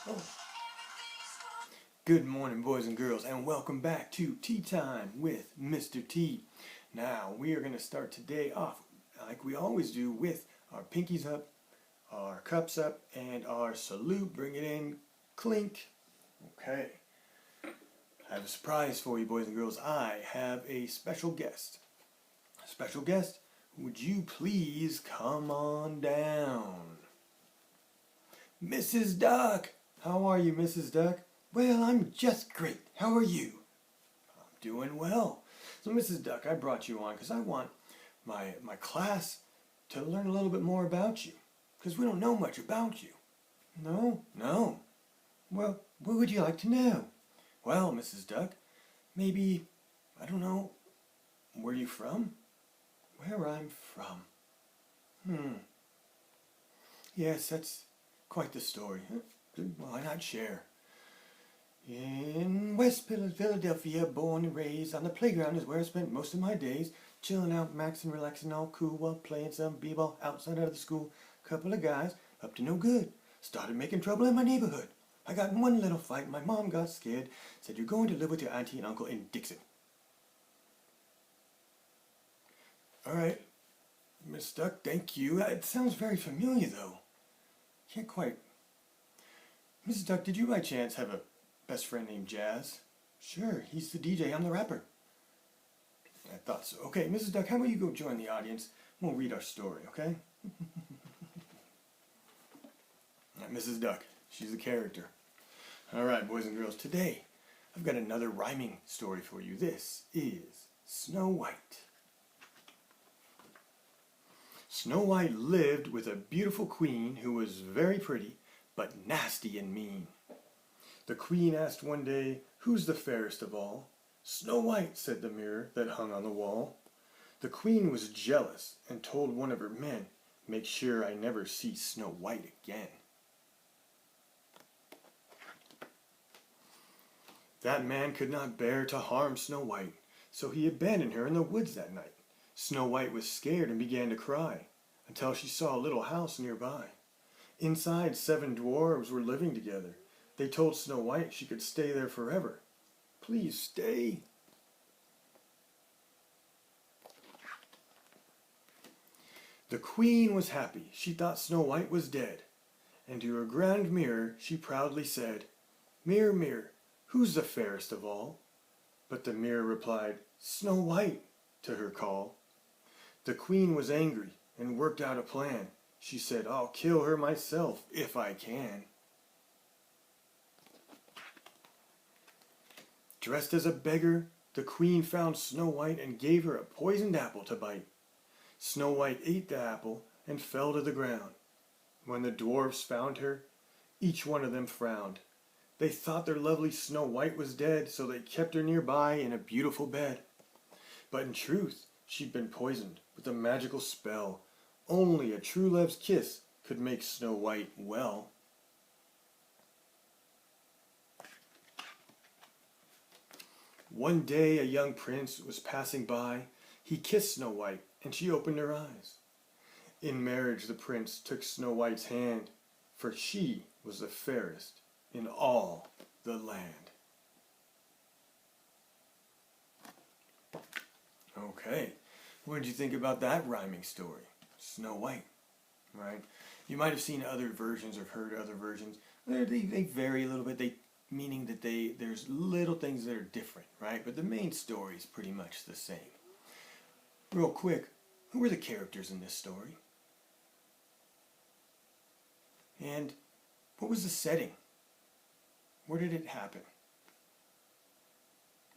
Oh. Good morning, boys and girls, and welcome back to Tea Time with Mr. T. Now, we are going to start today off, like we always do, with our pinkies up, our cups up, and our salute. Bring it in, clink. Okay. I have a surprise for you, boys and girls. I have a special guest. A special guest? Would you please come on down? Mrs. Duck! How are you, Mrs. Duck? Well, I'm just great. How are you? I'm doing well. So, Mrs. Duck, I brought you on because I want my class to learn a little bit more about you. Because we don't know much about you. No? No. Well, what would you like to know? Well, Mrs. Duck, maybe, I don't know, where you from? Where I'm from. Yes, that's quite the story. Why not share? In West Philadelphia, born and raised, on the playground is where I spent most of my days, chilling out, maxing, relaxing, all cool while playing some b-ball outside of the school. Couple of guys, up to no good, started making trouble in my neighborhood. I got in one little fight, my mom got scared, said you're going to live with your auntie and uncle in Dixon. Alright, Miss Duck, thank you. It sounds very familiar, though. Can't quite. Mrs. Duck, did you by chance have a best friend named Jazz? Sure, he's the DJ, I'm the rapper. I thought so. Okay, Mrs. Duck, how about you go join the audience? We'll read our story, okay? Mrs. Duck, she's a character. Alright, boys and girls, today I've got another rhyming story for you. This is Snow White. Snow White lived with a beautiful queen who was very pretty, but nasty and mean. The queen asked one day, "Who's the fairest of all?" "Snow White," said the mirror that hung on the wall. The queen was jealous and told one of her men, "Make sure I never see Snow White again." That man could not bear to harm Snow White, so he abandoned her in the woods that night. Snow White was scared and began to cry, until she saw a little house nearby. Inside, 7 dwarves were living together. They told Snow White she could stay there forever. "Please stay." The queen was happy. She thought Snow White was dead. And to her grand mirror she proudly said, "Mirror, mirror, who's the fairest of all?" But the mirror replied, "Snow White," to her call. The queen was angry and worked out a plan. She said, "I'll kill her myself if I can." Dressed as a beggar, the queen found Snow White and gave her a poisoned apple to bite. Snow White ate the apple and fell to the ground. When the dwarfs found her, each one of them frowned. They thought their lovely Snow White was dead, so they kept her nearby in a beautiful bed. But in truth, she'd been poisoned with a magical spell. Only a true love's kiss could make Snow White well. One day a young prince was passing by. He kissed Snow White, and she opened her eyes. In marriage the prince took Snow White's hand, for she was the fairest in all the land. Okay, what did you think about that rhyming story? Snow White, right? You might have seen other versions or heard other versions. They vary a little bit, meaning that there's little things that are different, right? But the main story is pretty much the same. Real quick, who were the characters in this story? And what was the setting? Where did it happen?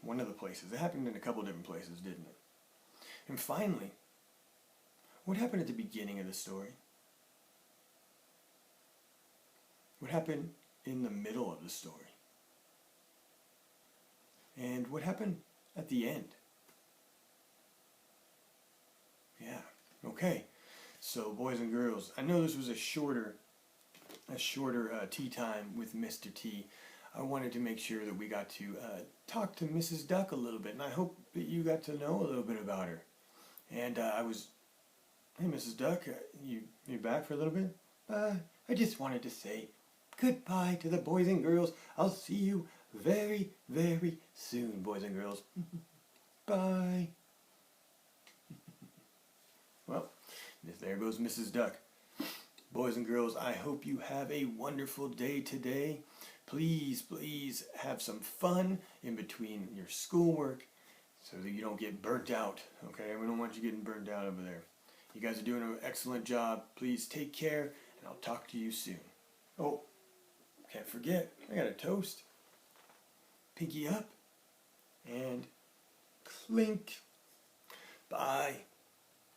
One of the places. It happened in a couple different places, didn't it? And finally, what happened at the beginning of the story? What happened in the middle of the story? And what happened at the end? Yeah, okay. So, boys and girls, I know this was a shorter tea time with Mr. T. I wanted to make sure that we got to talk to Mrs. Duck a little bit, and I hope that you got to know a little bit about her. And hey, Mrs. Duck, you back for a little bit? I just wanted to say, goodbye to the boys and girls. I'll see you very, very soon, boys and girls. Bye. Well, there goes Mrs. Duck. Boys and girls, I hope you have a wonderful day today. Please, please have some fun in between your schoolwork so that you don't get burnt out. Okay, we don't want you getting burnt out over there. You guys are doing an excellent job. Please take care, and I'll talk to you soon. Oh, can't forget, I got a toast. Pinky up, and clink. Bye.